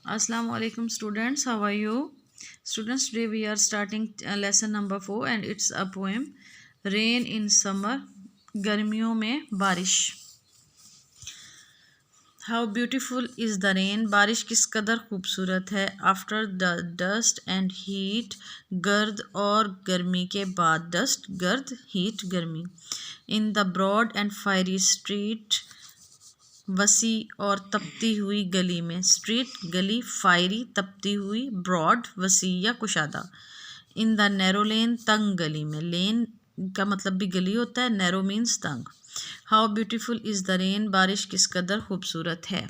Assalamu alaikum students, how are you? Students, today we are starting lesson number 4 and it's a poem Rain in Summer. गर्मियों में बारिश. How beautiful is the rain. बारिश किस कदर खूबसूरत है. After the dust and heat, गर्द और गर्मी के बाद. Dust गर्द, heat गर्मी. In the broad and fiery street, वसी और तपती हुई गली में. स्ट्रीट गली, फायरी तपती हुई, ब्रॉड वसी या कुशादा. इन द नैरो लेन तंग गली में. लेन का मतलब भी गली होता है, नैरो मीन्स तंग. How beautiful is the rain. बारिश किस कदर खूबसूरत है.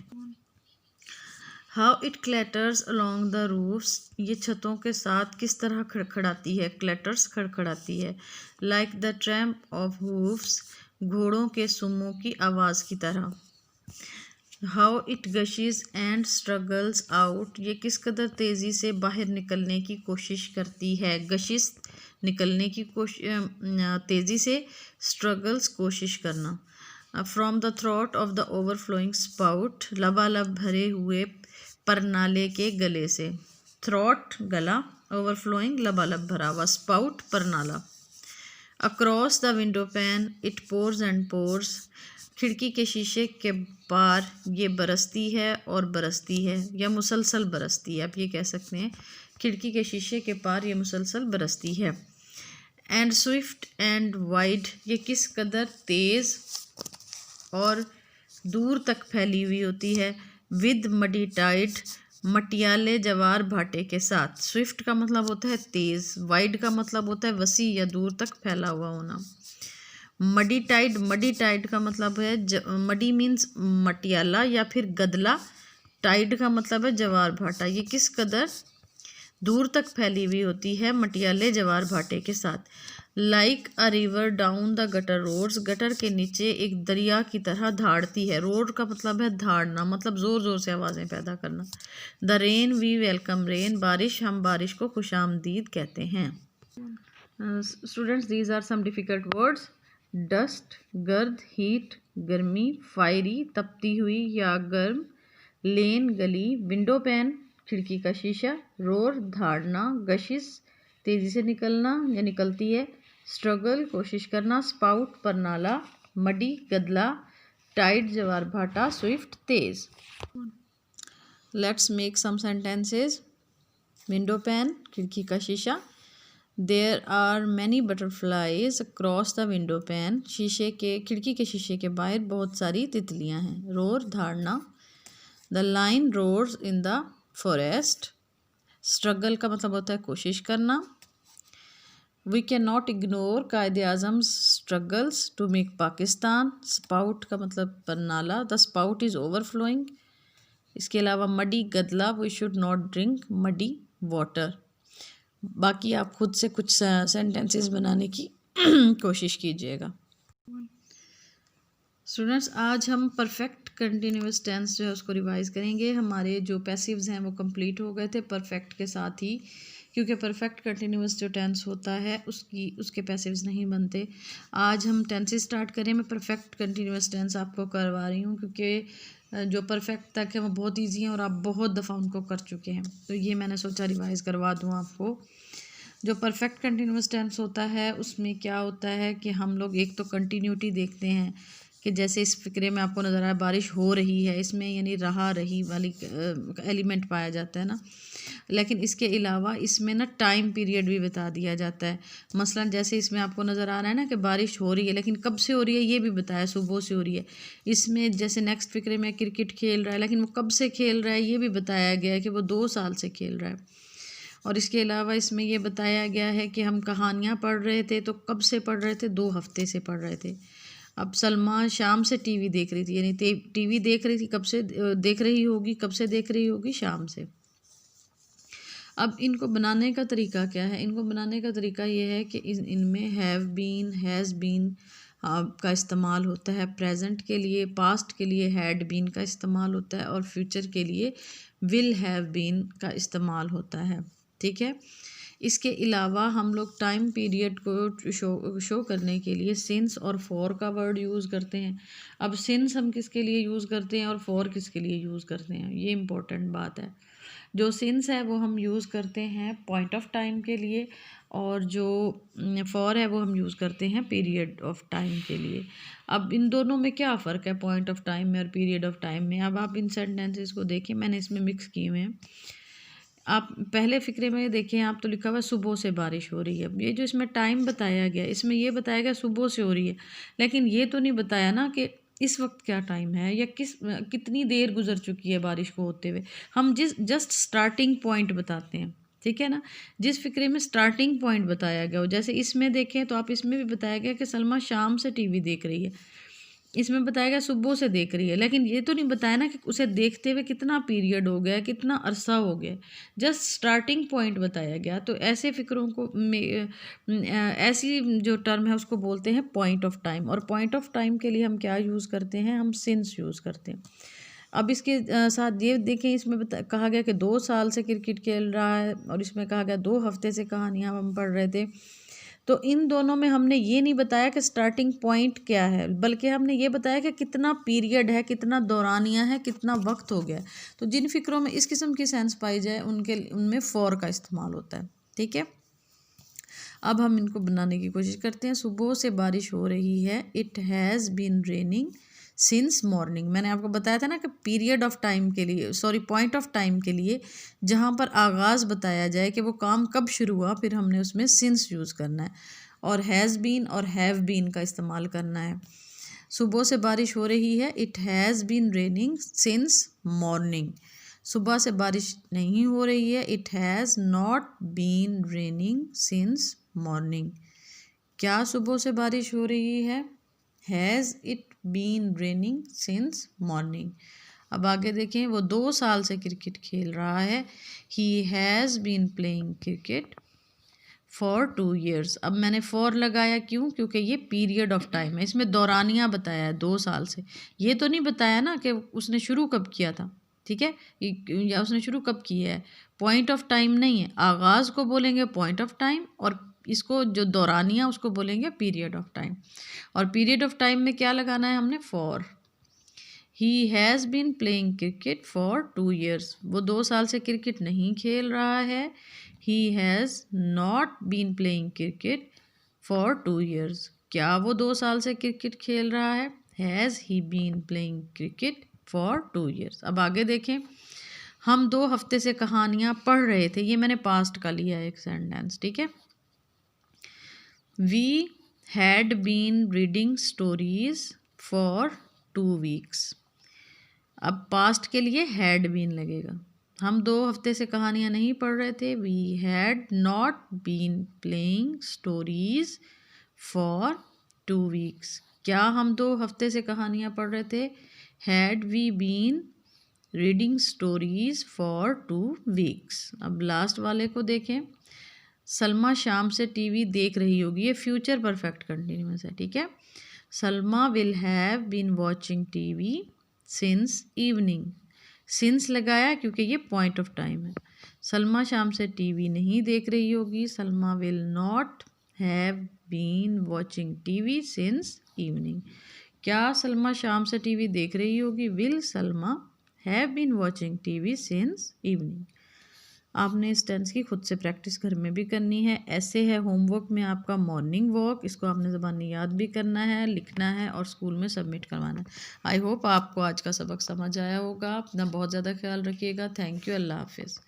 How it clatters along the roofs. ये छतों के साथ किस तरह खड़खड़ाती है. क्लैटर्स खड़खड़ाती है. Like the tramp of hooves. घोड़ों के सुमों की आवाज़ की तरह. How it gushes and struggles out. ये किस कदर तेज़ी से बाहर निकलने की कोशिश करती है. गशिश निकलने की कोशिश, तेज़ी से. स्ट्रगल्स कोशिश करना. From the throat of the overflowing spout. लबालब भरे हुए परनाले के गले से. थ्रोट गला, ओवरफ्लोइंग लबालब भरा हुआ, spout Parnala. Across the window pan it pores and pores. खिड़की के शीशे के पार ये बरसती है और बरसती है, या मुसलसल बरसती है. आप ये कह सकते हैं खिड़की के शीशे के पार ये मुसलसल बरसती है. And Swift and wide. ये किस कदर तेज़ और दूर तक फैली हुई होती है. With muddy Tide. मटियाले जवार भाटे के साथ. स्विफ्ट का मतलब होता है तेज़, वाइड का मतलब होता है वसी या दूर तक फैला हुआ होना. Muddy Tide. मडी टाइड का मतलब है मडी मीन्स मटियाला या फिर गदला. टाइड का मतलब है जवार भाटा. ये किस कदर दूर तक फैली हुई होती है मटियाले जवार भाटे के साथ. Like a river down the gutter roads. Gutter के नीचे एक दरिया की तरह धाड़ती है. रोड का मतलब है धाड़ना, मतलब ज़ोर ज़ोर से आवाज़ें पैदा करना. The rain we welcome rain. बारिश, हम बारिश को खुशामदीद कहते हैं. Students, these are some difficult words. Dust गर्द, हीट गर्मी, फायरी तपती हुई या गर्म, लेन गली, विंडो पैन खिड़की का शीशा, रोर धाड़ना, गशिश तेज़ी से निकलना या निकलती है, स्ट्रगल कोशिश करना, स्पाउट परनाला, मडी गदला, टाइड जवार भाटा, स्विफ्ट तेज़. Let's make some sentences. Window pane खिड़की का शीशा. There are many butterflies across the window pane. शीशे के खिड़की के शीशे के बाहर बहुत सारी तितलियां हैं. रोर धाड़ना. The lion roars in the forest. Struggle का मतलब होता है कोशिश करना. We can not ignore Quaid Azam struggles to make Pakistan. Spout का मतलब परनाला. The spout is overflowing. इसके अलावा मडी गदला. We should not drink muddy water. बाकी आप खुद से कुछ सेंटेंसेस बनाने की कोशिश कीजिएगा. स्टूडेंट्स, आज हम परफेक्ट कंटिन्यूअस टेंस जो है उसको रिवाइज़ करेंगे. हमारे जो पैसिव्स हैं वो कंप्लीट हो गए थे परफेक्ट के साथ ही, क्योंकि परफेक्ट कंटिन्यूअस जो टेंस होता है उसके पैसिव्स नहीं बनते. आज हम टेंसेस स्टार्ट करें. मैं परफेक्ट कंटिन्यूअस टेंस आपको करवा रही हूँ क्योंकि जो परफेक्ट तक है वो बहुत ईजी है और आप बहुत दफ़ा उनको कर चुके हैं, तो ये मैंने सोचा रिवाइज़ करवा दूँ आपको. जो परफेक्ट कंटिन्यूअस टेंस होता है उसमें क्या होता है कि हम लोग एक तो कंटिन्यूटी देखते हैं कि जैसे इस फिक्रे में आपको नज़र आया बारिश हो रही है, इसमें यानी रहा रही वाली एलिमेंट पाया जाता है ना. लेकिन इसके अलावा इसमें ना टाइम पीरियड भी बता दिया जाता है. मसलन जैसे इसमें आपको नज़र आ रहा है ना कि बारिश हो रही है, लेकिन कब से हो रही है ये भी बताया, सुबह से हो रही है. इसमें जैसे नेक्स्ट फिक्रे में क्रिकेट खेल रहा है, लेकिन वो कब से खेल रहा है ये भी बताया गया है कि वो 2 साल से खेल रहा है. और इसके अलावा इसमें ये बताया गया है कि हम कहानियाँ पढ़ रहे थे, तो कब से पढ़ रहे थे, 2 हफ्ते से पढ़ रहे थे. अब सलमा शाम से टीवी देख रही थी, यानी टीवी देख रही थी, कब से देख रही होगी, कब से देख रही होगी, शाम से. अब इनको बनाने का तरीका क्या है. इनको बनाने का तरीका ये है कि इनमें हैव बीन, हैज़ बीन का इस्तेमाल होता है. प्रेजेंट के लिए, पास्ट के लिए हैड बीन का इस्तेमाल होता है और फ्यूचर के लिए विल हैव बीन का इस्तेमाल होता है. ठीक है। इसके अलावा हम लोग टाइम पीरियड को शो करने के लिए सिंस और फॉर का वर्ड यूज़ करते हैं। अब सिंस हम किसके लिए यूज़ करते हैं और फॉर किसके लिए यूज़ करते हैं, ये इम्पोर्टेंट बात है। जो सिंस है वो हम यूज़ करते हैं पॉइंट ऑफ टाइम के लिए, और जो फॉर है वो हम यूज़ करते हैं पीरियड ऑफ टाइम के लिए। अब इन दोनों में क्या फ़र्क है, पॉइंट ऑफ टाइम में और पीरियड ऑफ टाइम में। अब आप इन सेंटेंसेस को देखें, मैंने इसमें मिक्स किए हुए हैं। आप पहले फ़िक्रे में देखें, आप तो लिखा हुआ सुबह से बारिश हो रही है। ये जो इसमें टाइम बताया गया, इसमें ये बताया गया सुबह से हो रही है, लेकिन ये तो नहीं बताया ना कि इस वक्त क्या टाइम है या कितनी देर गुजर चुकी है बारिश को होते हुए। हम जस्ट स्टार्टिंग पॉइंट बताते हैं, ठीक है ना। जिस फ़िक्रे में स्टार्टिंग पॉइंट बताया गया हो, जैसे इसमें देखें तो आप इसमें भी बताया गया कि सलमा शाम से टीवी देख रही है, इसमें बताया गया सुबह से देख रही है, लेकिन ये तो नहीं बताया ना कि उसे देखते हुए कितना पीरियड हो गया, कितना अरसा हो गया। जस्ट स्टार्टिंग पॉइंट बताया गया। तो ऐसे फ़िक्रों को ऐसी जो टर्म है उसको बोलते हैं पॉइंट ऑफ टाइम। और पॉइंट ऑफ टाइम के लिए हम क्या यूज़ करते हैं, हम सिंस यूज़ करते हैं। अब इसके साथ ये देखें, इसमें कहा गया कि 2 साल से क्रिकेट खेल रहा है, और इसमें कहा गया 2 हफ्ते से कहानियाँ हम पढ़ रहे थे। तो इन दोनों में हमने ये नहीं बताया कि स्टार्टिंग पॉइंट क्या है, बल्कि हमने ये बताया कि कितना पीरियड है, कितना दौरानिया है, कितना वक्त हो गया है। तो जिन फ़िक्रों में इस किस्म की सेंस पाई जाए उनमें फॉर का इस्तेमाल होता है, ठीक है। अब हम इनको बनाने की कोशिश करते हैं। सुबह से बारिश हो रही है, it has been raining since morning. मैंने आपको बताया था ना कि पीरियड ऑफ टाइम के लिए, सॉरी पॉइंट ऑफ टाइम के लिए जहाँ पर आगाज़ बताया जाए कि वो काम कब शुरू हुआ, फिर हमने उसमें सिंस यूज़ करना है, और हैज़ बीन और हैव बीन का इस्तेमाल करना है। सुबह से बारिश हो रही है, it has been raining since morning. सुबह से बारिश नहीं हो रही है, it has not been raining since morning. क्या सुबह से बारिश हो रही है, has it been raining since morning. अब आगे देखें, वो 2 साल से क्रिकेट खेल रहा है, he has been playing cricket for 2 years. अब मैंने फॉर लगाया क्यों, क्योंकि ये पीरियड ऑफ टाइम है, इसमें दौरानिया बताया है 2 साल से। ये तो नहीं बताया ना कि उसने शुरू कब किया था, ठीक है, या उसने शुरू कब किया है। पॉइंट ऑफ टाइम नहीं है, आगाज़ को बोलेंगे पॉइंट ऑफ टाइम, और इसको जो दौरानिया उसको बोलेंगे पीरियड ऑफ टाइम। और पीरियड ऑफ टाइम में क्या लगाना है हमने, for. He has been playing cricket for 2 years. वो 2 साल से क्रिकेट नहीं खेल रहा है। He has not been playing cricket for 2 years. क्या वो 2 साल से क्रिकेट खेल रहा है, has he been playing cricket for 2 years. अब आगे देखें, हम 2 हफ्ते से कहानियाँ पढ़ रहे थे, ये मैंने पास्ट का लिया है एक सेंटेंस, ठीक है। We had been reading stories for 2 weeks. अब पास्ट के लिए हैड बीन लगेगा। हम 2 हफ्ते से कहानियाँ नहीं पढ़ रहे थे, we had not been playing stories for 2 weeks. क्या हम 2 हफ्ते से कहानियाँ पढ़ रहे थे, had we been reading stories for 2 weeks. अब लास्ट वाले को देखें, सलमा शाम से टीवी देख रही होगी, ये फ्यूचर परफेक्ट कंटिन्यूअस है, ठीक है। Salma will have been watching TV since evening. Since लगाया क्योंकि ये पॉइंट ऑफ टाइम है। सलमा शाम से टीवी नहीं देख रही होगी, Salma will not have been watching TV since evening. क्या सलमा शाम से टीवी देख रही होगी, will Salma have been watching TV since evening. आपने इस टेंस की खुद से प्रैक्टिस घर में भी करनी है। ऐसे है होमवर्क में आपका मॉर्निंग वॉक, इसको आपने ज़बानी याद भी करना है, लिखना है और स्कूल में सबमिट करवाना है। आई होप आपको आज का सबक समझ आया होगा। अपना बहुत ज़्यादा ख्याल रखिएगा। Thank you. अल्लाह हाफिज़।